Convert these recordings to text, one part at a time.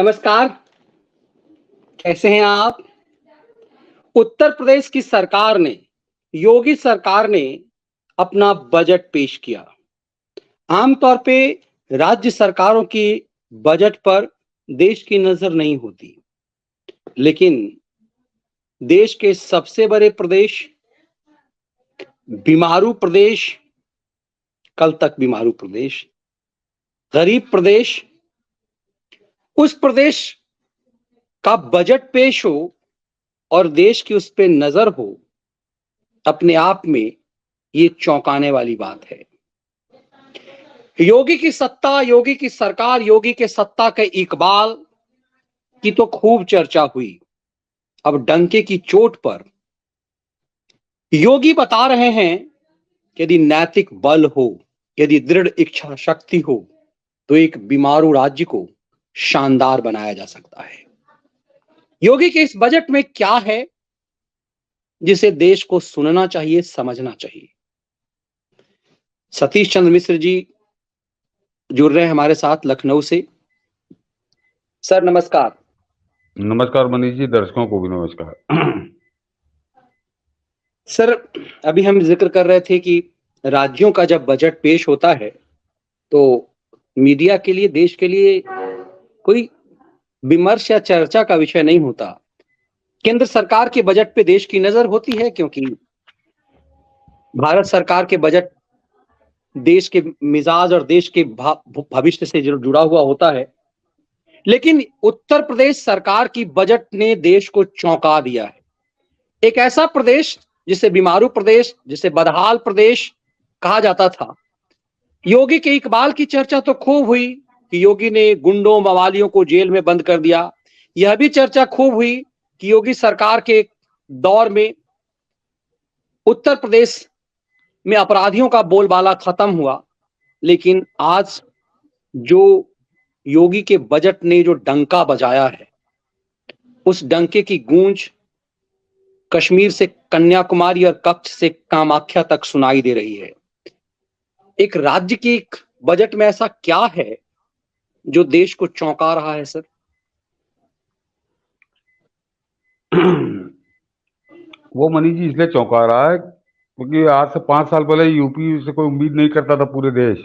नमस्कार, कैसे हैं आप? उत्तर प्रदेश की सरकार ने, योगी सरकार ने अपना बजट पेश किया। आमतौर पे राज्य सरकारों की बजट पर देश की नजर नहीं होती, लेकिन देश के सबसे बड़े प्रदेश, बीमारू प्रदेश, कल तक बीमारू प्रदेश, गरीब प्रदेश, उस प्रदेश का बजट पेश हो और देश की उस पे नजर हो, अपने आप में ये चौंकाने वाली बात है। योगी की सत्ता, योगी की सरकार, योगी के सत्ता के इकबाल की तो खूब चर्चा हुई। अब डंके की चोट पर योगी बता रहे हैं कि यदि नैतिक बल हो, यदि दृढ़ इच्छा शक्ति हो, तो एक बीमारू राज्य को शानदार बनाया जा सकता है। योगी के इस बजट में क्या है जिसे देश को सुनना चाहिए, समझना चाहिए? सतीश चंद्र मिश्र जी जुड़ रहे हैं हमारे साथ लखनऊ से। सर नमस्कार। नमस्कार मनीष जी, दर्शकों को भी नमस्कार। सर, अभी हम जिक्र कर रहे थे कि राज्यों का जब बजट पेश होता है तो मीडिया के लिए, देश के लिए कोई विमर्श या चर्चा का विषय नहीं होता। केंद्र सरकार के बजट पे देश की नजर होती है, क्योंकि भारत सरकार के बजट देश के मिजाज और देश के भविष्य से जुड़ा हुआ होता है। लेकिन उत्तर प्रदेश सरकार की बजट ने देश को चौंका दिया है। एक ऐसा प्रदेश जिसे बीमारू प्रदेश, जिसे बदहाल प्रदेश कहा जाता था। योगी के इकबाल की चर्चा तो खूब हुई कि योगी ने गुंडों मवालियों को जेल में बंद कर दिया। यह भी चर्चा खूब हुई कि योगी सरकार के दौर में उत्तर प्रदेश में अपराधियों का बोलबाला खत्म हुआ। लेकिन आज जो योगी के बजट ने जो डंका बजाया है, उस डंके की गूंज कश्मीर से कन्याकुमारी और कच्छ से कामाख्या तक सुनाई दे रही है। एक राज्य की एक बजट में ऐसा क्या है जो देश को चौंका रहा है सर? वो मनीष जी इसलिए चौंका रहा है क्योंकि आज से 5 साल पहले यूपी से कोई उम्मीद नहीं करता था। पूरे देश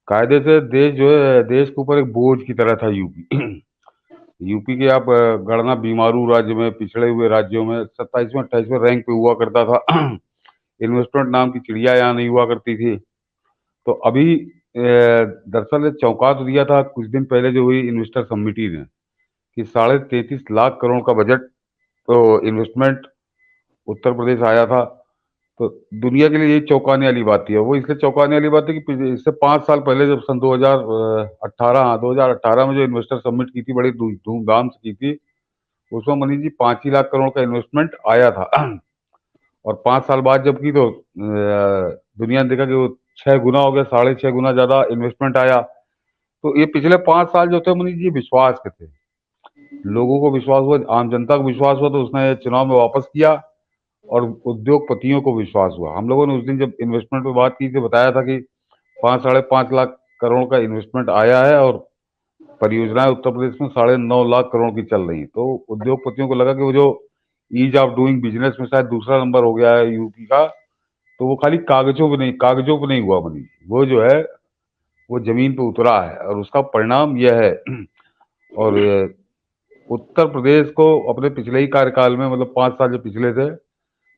कायदे से देश जो है, देश के ऊपर एक बोझ की तरह था यूपी। यूपी के आप गणना बीमारू राज्य में, पिछड़े हुए राज्यों में 27वें 28वें रैंक पे हुआ करता था। इन्वेस्टमेंट नाम की चिड़िया यहाँ नहीं हुआ करती थी। तो अभी दरअसल चौंका तो दिया था कुछ दिन पहले जो हुई इन्वेस्टर समिति ने कि 33.5 लाख करोड़ का बजट तो इन्वेस्टमेंट उत्तर प्रदेश आया था। तो दुनिया के लिए यही चौंकाने वाली बात थी। वो इसलिए चौंकाने वाली बात है कि इससे 5 साल पहले जब सन 2018 में जो इन्वेस्टर समिट की थी, बड़ी धूमधाम से की थी, उसमें मनीष जी 5 ही लाख करोड़ का इन्वेस्टमेंट आया था। और 5 साल बाद जब की तो दुनिया ने देखा कि वो 6 गुना हो गया, 6.5 गुना ज्यादा इन्वेस्टमेंट आया। तो ये पिछले 5 साल जो थे मनीष जी विश्वास के थे, लोगों को विश्वास हुआ, आम जनता को विश्वास हुआ, तो उसने चुनाव में वापस किया और उद्योगपतियों को विश्वास हुआ। हम लोगों ने उस दिन जब इन्वेस्टमेंट पे बात की थी, बताया था कि 5-5.5 लाख करोड़ का इन्वेस्टमेंट आया है और परियोजनाएं उत्तर प्रदेश में 9.5 लाख करोड़ की चल रही। तो उद्योगपतियों को लगा कि वो जो ईज ऑफ डूइंग बिजनेस में शायद दूसरा नंबर हो गया है यूपी का, तो वो खाली कागजों पे नहीं हुआ बनी, वो जो है वो जमीन पे उतरा है और उसका परिणाम यह है। और उत्तर प्रदेश को अपने पिछले ही कार्यकाल में, मतलब 5 साल जो पिछले थे,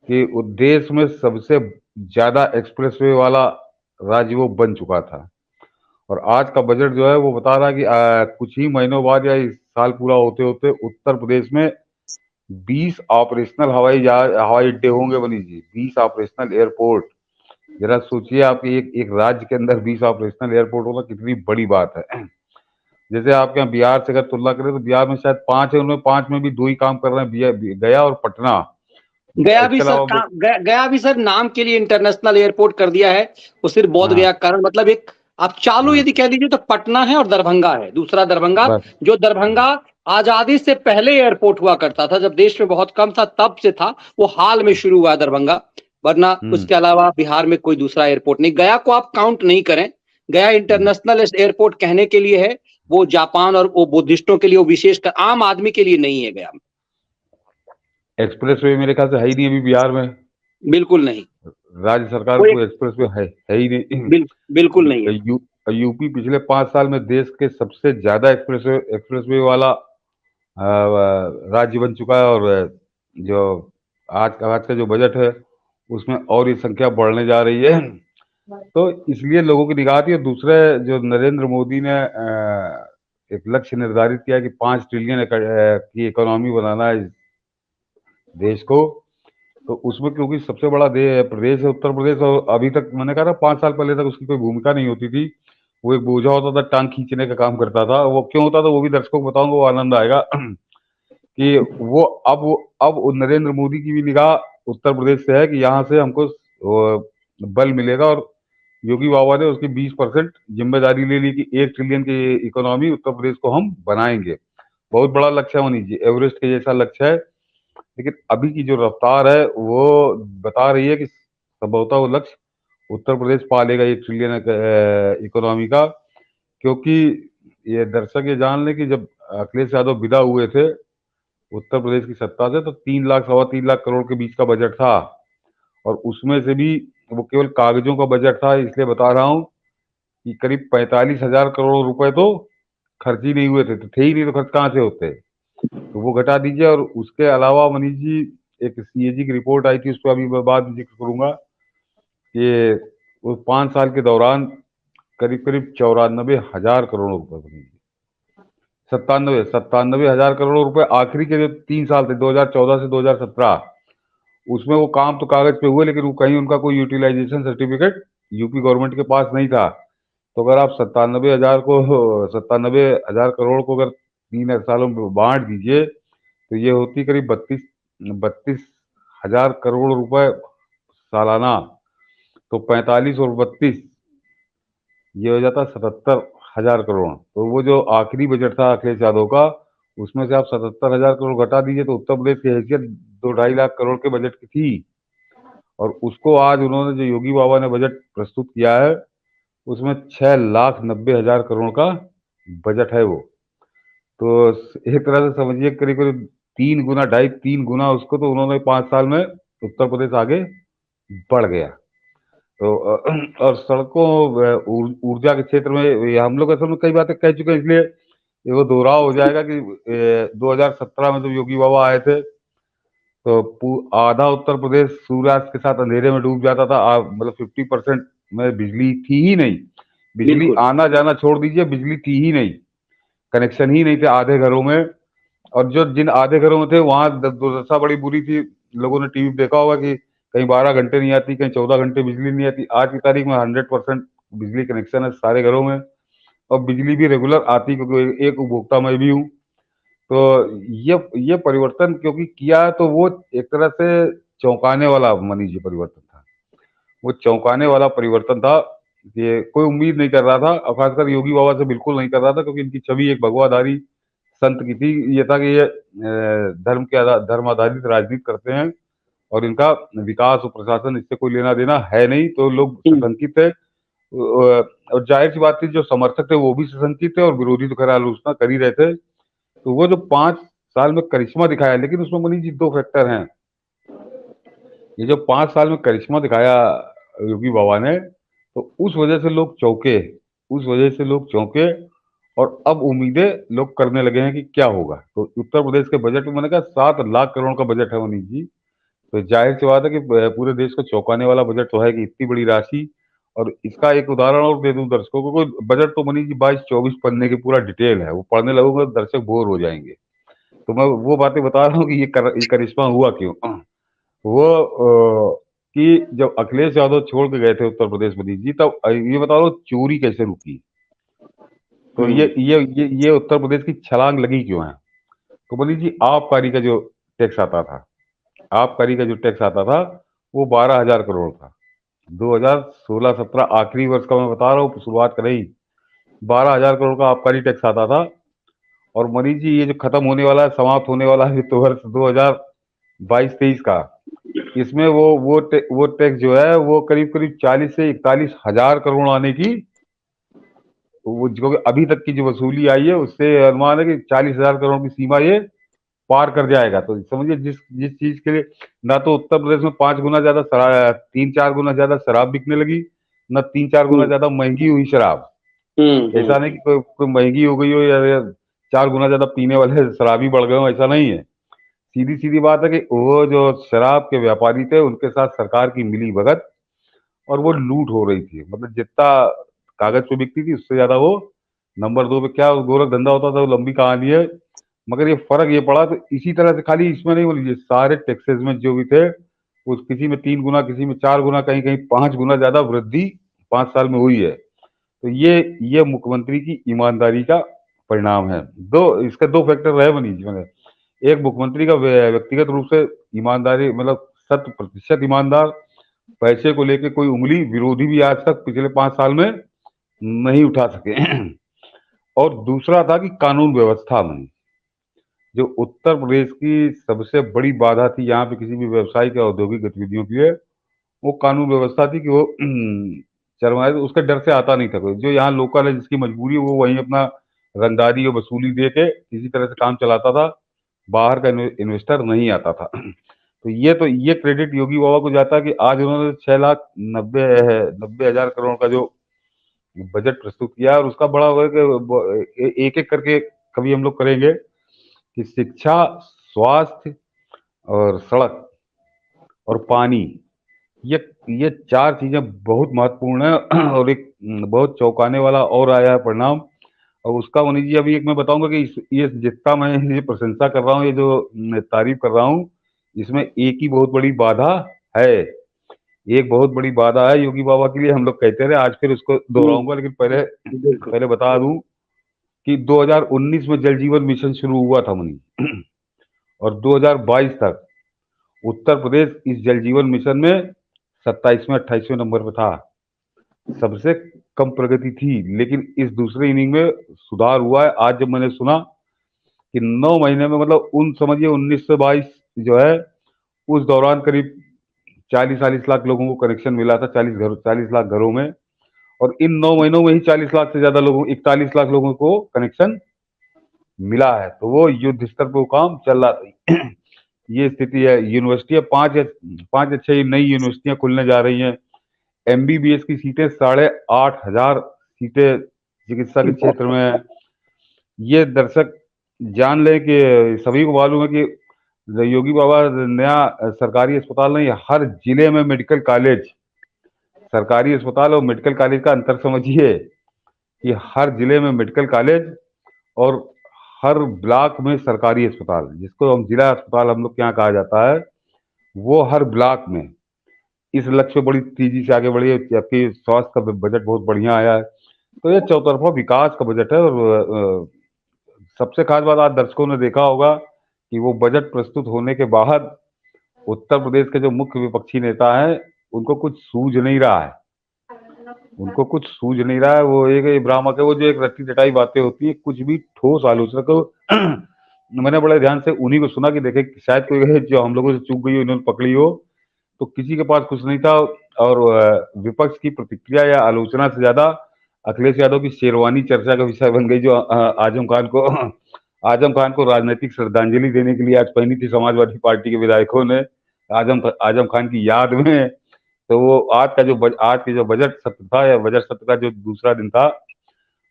कि देश में सबसे ज्यादा एक्सप्रेसवे वाला राज्य वो बन चुका था। और आज का बजट जो है वो बता रहा है कि कुछ ही महीनों बाद या इस साल पूरा होते होते उत्तर प्रदेश में 20 ऑपरेशनल हवाई अड्डे होंगे बनी जी, 20 ऑपरेशनल एयरपोर्ट। जरा सोचिए, आपके एक राज्य के अंदर 20 ऑपरेशनल एयरपोर्ट होना कितनी बड़ी बात है। जैसे आपके यहाँ बिहार से अगर तुलना करें तो बिहार में शायद 5 है, उनमें 5 में भी 2 ही काम कर रहे हैं, गया और पटना। गया भी सर नाम के लिए इंटरनेशनल एयरपोर्ट कर दिया है। वो सिर्फ बोध गया कारण, मतलब एक आप चालू यदि कह लीजिए तो पटना है और दरभंगा है, दूसरा दरभंगा, जो दरभंगा आजादी से पहले एयरपोर्ट हुआ करता था, जब देश में बहुत कम था तब से था, वो हाल में शुरू हुआ दरभंगा, वरना उसके अलावा बिहार में कोई दूसरा एयरपोर्ट नहीं। गया को आप काउंट नहीं करें, गया इंटरनेशनल एयरपोर्ट कहने के लिए है, वो जापान और वो बुद्धिस्टों के लिए, वो विशेषकर आम आदमी के लिए नहीं है गया। एक्सप्रेस वे मेरे ख्याल से है ही नहीं अभी बिहार में। बिल्कुल नहीं। राज्य सरकार वो को एक एक्सप्रेस वे है ही नहीं। बिल्कुल नहीं है। यूपी पिछले 5 साल में देश के सबसे ज्यादा एक्सप्रेस वे वाला राज्य बन चुका है। और जो आज का जो बजट है उसमें और ये संख्या बढ़ने जा रही है। तो इसलिए लोगों की निगाह थी। और दूसरे, जो नरेंद्र मोदी ने एक लक्ष्य निर्धारित किया कि 5 ट्रिलियन की इकोनॉमी बनाना है इस देश को। तो उसमें क्योंकि सबसे बड़ा प्रदेश है उत्तर प्रदेश, और अभी तक मैंने कहा ना 5 साल पहले तक उसकी कोई भूमिका नहीं होती थी। वो एक बोझा होता था, टांग खींचने का काम करता था। वो क्यों होता था वो भी दर्शकों को बताऊंगा, वो आनंद आएगा। कि वो अब नरेंद्र मोदी की भी निगाह उत्तर प्रदेश से है कि यहाँ से हमको बल मिलेगा। और योगी बाबा ने उसकी 20% जिम्मेदारी ले ली कि 1 ट्रिलियन की इकोनॉमी उत्तर प्रदेश को हम बनाएंगे। बहुत बड़ा लक्ष्य है मनीष जी, एवरेस्ट के जैसा लक्ष्य है। लेकिन अभी की जो रफ्तार है वो बता रही है कि संभवतः वो लक्ष्य उत्तर प्रदेश पा लेगा 1 ट्रिलियन इकोनॉमी का। क्योंकि ये दर्शक ये जान लें कि जब अखिलेश यादव विदा हुए थे उत्तर प्रदेश की सत्ता से, तो 3 लाख 3.25 लाख करोड़ के बीच का बजट था। और उसमें से भी वो केवल कागजों का बजट था। इसलिए बता रहा हूँ कि करीब 45,000 करोड़ रुपए तो खर्च ही नहीं हुए थे। तो थे ही नहीं तो खर्च कहाँ से होते। तो वो घटा दीजिए। और उसके अलावा मनीष जी, एक सीएजी की रिपोर्ट आई थी, उस पर अभी मैं बाद में जिक्र करूंगा कि वो 5 साल के दौरान करीब करीब 94,000 करोड़ रुपए बनी। 97,000 करोड़ रुपए आखिरी के जो 3 साल थे, 2014 से 2017, उसमें वो काम तो कागज पे हुए, लेकिन वो कहीं उनका कोई यूटिलाइजेशन सर्टिफिकेट यूपी गवर्नमेंट के पास नहीं था। तो अगर आप 97,000 करोड़ को अगर 3 सालों में बांट दीजिए तो ये होती करीब 32,000 करोड़ रुपए सालाना। तो 45 और 32, ये हो जाता 77,000 करोड़। तो वो जो आखिरी बजट था अखिलेश यादव का, उसमें से आप 77,000 करोड़ घटा दीजिए तो उत्तर प्रदेश की हैसियत 2-2.5 लाख करोड़ के बजट की थी। और उसको आज उन्होंने, जो योगी बाबा ने बजट प्रस्तुत किया है, उसमें 6,90,000 करोड़ का बजट है वो। तो एक तरह से समझिए करीब करीब 3 गुना, 2.5-3 गुना उसको तो उन्होंने 5 साल में उत्तर प्रदेश आगे बढ़ गया। तो और सड़कों, ऊर्जा के क्षेत्र में ये हम लोग असल में कई बातें कह चुके हैं, इसलिए ये वो दोहराव हो जाएगा कि 2017 में जब योगी बाबा आए थे तो आधा उत्तर प्रदेश सूर्यास्त के साथ अंधेरे में डूब जाता था। मतलब 50% में बिजली थी ही नहीं। बिजली बिल्कुल आना जाना छोड़ दीजिए, बिजली थी ही नहीं, कनेक्शन ही नहीं थे आधे घरों में। और जो जिन आधे घरों में थे वहां दुर्दशा बड़ी बुरी थी। लोगों ने टीवी देखा होगा कि कहीं 12 घंटे नहीं आती, कहीं 14 घंटे बिजली नहीं आती। आज की तारीख में 100% बिजली कनेक्शन है सारे घरों में। और बिजली भी रेगुलर आती, क्योंकि एक उपभोक्ता मैं भी हूँ। तो ये परिवर्तन क्योंकि किया, तो वो एक तरह से चौंकाने वाला मनीष जी परिवर्तन था। वो चौंकाने वाला परिवर्तन था। ये कोई उम्मीद नहीं कर रहा था, और खासकर योगी बाबा से बिल्कुल नहीं कर रहा था, क्योंकि इनकी छवि एक भगवाधारी संत की थी। ये था कि ये धर्म आधारित राजनीति करते हैं और इनका विकास और प्रशासन इससे कोई लेना देना है नहीं। तो लोग सशंकित थे। और जाहिर सी बात थी, जो समर्थक थे वो भी सशंकित थे और विरोधी तो खैर आलोचना कर ही रहे थे। तो वो जो 5 साल में करिश्मा दिखाया, लेकिन उसमें मनीष जी 2 फैक्टर हैं। ये जो 5 साल में करिश्मा दिखाया योगी बाबा ने, तो उस वजह से लोग चौंके, उस वजह से लोग चौंके। और अब उम्मीदें लोग करने लगे हैं कि क्या होगा। तो उत्तर प्रदेश के बजट में मैंने कहा 7 लाख करोड़ का बजट है मनीष जी। तो जाहिर सी बात है कि पूरे देश को चौंकाने वाला बजट तो है कि इतनी बड़ी राशि। और इसका एक उदाहरण और दे दूं दर्शकों को, कोई बजट तो मनीष जी 22-24 पन्ने की पूरा डिटेल है, वो पढ़ने लगोगे तो दर्शक बोर हो जाएंगे। तो मैं वो बातें बता रहा हूँ कि ये करिश्मा हुआ क्यों। वो कि जब अखिलेश यादव छोड़ के गए थे उत्तर प्रदेश मनीष जी, तब ये बता रहा हूँ चोरी कैसे रुकी। तो ये उत्तर प्रदेश की छलांग लगी क्यों है। तो मनीष जी, आबकारी का जो टैक्स आता था, आबकारी का जो टैक्स आता था वो 12,000 करोड़ था। 2016-17 आखिरी वर्ष का मैं बता रहा हूँ, शुरुआत कर रही 12,000 करोड़ का आबकारी टैक्स आता था। और मनीष जी, ये जो खत्म होने वाला है, समाप्त होने वाला है वित्त वर्ष 2022-23 का, इसमें वो टैक्स जो है वो करीब करीब 40 से 41 हजार करोड़ आने की वो जो अभी तक की जो वसूली आई है उससे अनुमान है कि 40,000 करोड़ की सीमा ये पार कर जाएगा। तो समझिए जिस जिस चीज के लिए ना तो उत्तर प्रदेश में 5 गुना ज्यादा शराब, 3-4 गुना ज्यादा शराब बिकने लगी, न 3-4 गुना हम्म ज्यादा महंगी हुई शराब। ऐसा नहीं हम्म। कि कोई महंगी हो गई हो या 4 गुना ज्यादा पीने वाले शराबी बढ़ गए हो, ऐसा नहीं है। सीधी सीधी बात है कि वो जो शराब के व्यापारी थे उनके साथ सरकार की मिली भगत और वो लूट हो रही थी। मतलब जितना कागज पे बिकती थी उससे ज्यादा वो नंबर 2 पे क्या गोरख धंधा होता था, वो लंबी कहानी है। मगर ये फर्क ये पड़ा तो इसी तरह से खाली इसमें नहीं बोलिए, सारे टैक्सेस में जो भी थे उस किसी में 3 गुना, किसी में 4 गुना, कहीं कहीं 5 गुना ज्यादा वृद्धि 5 साल में हुई है। तो ये मुख्यमंत्री की ईमानदारी का परिणाम है। दो इसके दो फैक्टर रहे मनीष जी मैंने। एक मुख्यमंत्री का व्यक्तिगत रूप से ईमानदारी, मतलब 100% ईमानदार, पैसे को लेके कोई उंगली विरोधी भी आज तक पिछले 5 साल में नहीं उठा सके। और दूसरा था कि कानून व्यवस्था में जो उत्तर प्रदेश की सबसे बड़ी बाधा थी यहाँ पे किसी भी व्यवसायिक या औद्योगिक गतिविधियों के लिए, वो कानून व्यवस्था थी कि वो चरमाए तो उसके डर से आता नहीं था कोई। जो यहाँ लोकल है जिसकी मजबूरी है वो वहीं अपना रंगदारी और वसूली दे के किसी तरह से काम चलाता था, बाहर का इन्वेस्टर नहीं आता था। तो ये क्रेडिट योगी बाबा को जाता है कि आज उन्होंने 6,90,000 करोड़ का जो बजट प्रस्तुत किया और उसका बड़ा एक एक करके कभी हम लोग करेंगे कि शिक्षा, स्वास्थ्य और सड़क और पानी, ये ये चार चीजें बहुत महत्वपूर्ण है। और एक बहुत चौंकाने वाला और आया है परिणाम। और उसका मनीष जी अभी एक मैं बताऊंगा कि ये जितना मैं ये प्रशंसा कर रहा हूँ, ये जो तारीफ कर रहा हूँ, इसमें एक ही बहुत बड़ी बाधा है। एक बहुत बड़ी बाधा है योगी बाबा के लिए, हम लोग कहते रहे, आज फिर उसको हम्म, दोहराऊंगा, लेकिन पहले बिल्कुल। पहले बता दूं कि 2019 में जल जीवन मिशन शुरू हुआ था मनीष, और 2022 तक उत्तर प्रदेश इस जल जीवन मिशन में 27वें 28वें नंबर पर था। सबसे कम प्रगति थी, लेकिन इस दूसरे इनिंग में सुधार हुआ है। आज जब मैंने सुना कि 9 महीने में, मतलब उन समझिए 19 से 22 जो है, उस दौरान करीब 40-40 लाख लोगों को कनेक्शन मिला था, 40 लाख घरों में। और इन 9 महीनों में ही 40 लाख से ज्यादा लोगों, 41 लाख लोगों को कनेक्शन मिला है। तो वो युद्ध स्तर पर वो काम चल रहा था। ये स्थिति है। यूनिवर्सिटी, 5 या 6 नई यूनिवर्सिटियां खुलने जा रही हैं। एमबीबीएस की सीटें 8,500 सीटें चिकित्सा के क्षेत्र में है। ये दर्शक जान लें कि सभी को मालूम है कि योगी बाबा नया सरकारी अस्पताल नहीं, हर जिले में मेडिकल कॉलेज, सरकारी अस्पताल और मेडिकल कॉलेज का अंतर समझिए कि हर जिले में मेडिकल कॉलेज और हर ब्लॉक में सरकारी अस्पताल, जिसको हम जिला अस्पताल हम लोग के यहाँ कहा जाता है, वो हर ब्लॉक में। इस लक्ष्य पे बड़ी तेजी से आगे बढ़ी है, जबकि स्वास्थ्य का बजट बहुत बढ़िया आया है। तो ये चौतरफा विकास का बजट है। और सबसे खास बात, आज दर्शकों ने देखा होगा कि वो बजट प्रस्तुत होने के बाद उत्तर प्रदेश के जो मुख्य विपक्षी नेता हैं उनको कुछ सूझ नहीं रहा है। उनको कुछ सूझ नहीं रहा है। वो एक भ्रामक है, वो जो एक रट्टी रटाई बातें होती है, कुछ भी ठोस आलोचना को मैंने बड़े ध्यान से उन्हीं को सुना कि देखे शायद कोई जो हम लोगों से चूक गई हो, इन्होंने पकड़ी हो। तो किसी के पास कुछ नहीं था। और विपक्ष की प्रतिक्रिया या आलोचना से ज्यादा अखिलेश यादव की शेरवानी चर्चा का विषय बन गई, जो आजम खान को आजम खान को राजनीतिक श्रद्धांजलि देने के लिए आज पहनी थी समाजवादी पार्टी के विधायकों ने आजम आजम खान की याद में। तो वो आज के जो बजट सत्र था, या बजट सत्र का जो दूसरा दिन था,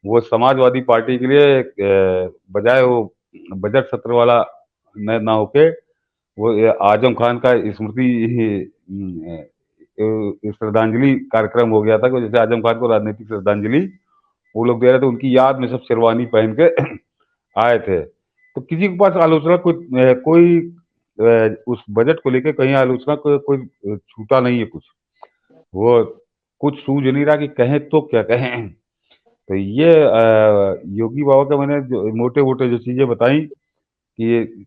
वो समाजवादी पार्टी के लिए बजाय वो बजट सत्र वाला ना होके वो ये आजम खान का स्मृति श्रद्धांजलि कार्यक्रम हो गया था। कि जैसे आजम खान को राजनीतिक श्रद्धांजलि वो लोग दे रहे थे, उनकी याद में सब शेरवानी पहन के आए थे। तो किसी के पास आलोचना कोई उस बजट को लेकर कहीं आलोचना कोई छूटा नहीं है कुछ। वो कुछ सूझ नहीं रहा कि कहें तो क्या कहें। तो ये योगी बाबा का मैंने जो मोटे मोटे जो चीजें बताई कि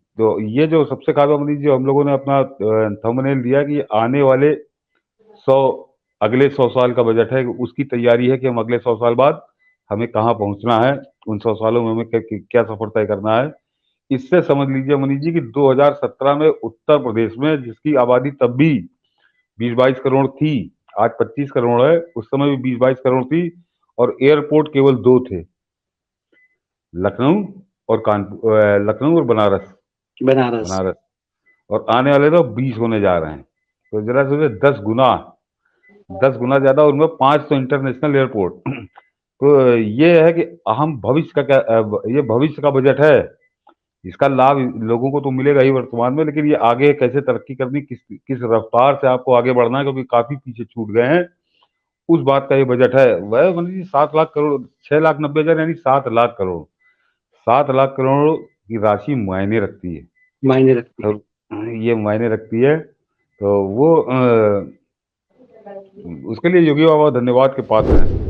ये जो सबसे खास बात जो हम लोगों ने अपना थंबनेल दिया कि आने वाले 100 अगले 100 साल का बजट है, उसकी तैयारी है कि हम अगले 100 साल बाद हमें कहाँ पहुंचना है, उन 100 सालों में हमें क्या सफर तय करना है। इससे समझ लीजिए मनीष जी कि 2017 में उत्तर प्रदेश में, जिसकी आबादी तब भी 20-22 करोड़ थी, आज 25 करोड़ है, उस समय भी 20-22 करोड़ थी, और एयरपोर्ट केवल 2 थे, लखनऊ और लखनऊ और बनारस। बनारस। बनारस और आने वाले तो 20 होने जा रहे हैं। तो जरा सोचे 10 गुना ज्यादा, उनमें 5 तो इंटरनेशनल एयरपोर्ट। तो ये है कि हम भविष्य का क्या, ये भविष्य का बजट है। इसका लाभ लोगों को तो मिलेगा ही वर्तमान में, लेकिन ये आगे कैसे तरक्की करनी, किस किस रफ्तार से आपको आगे बढ़ना है, क्योंकि काफी पीछे छूट गए हैं, उस बात का ये बजट है। वह मतलब जी 7 लाख करोड़, 6,90,000 यानी 7 लाख करोड़। 7 लाख करोड़ की राशि मायने रखती है। मायने रखती है। तो ये मायने रखती है। तो वो उसके लिए योगी बाबा धन्यवाद के पात्र हैं।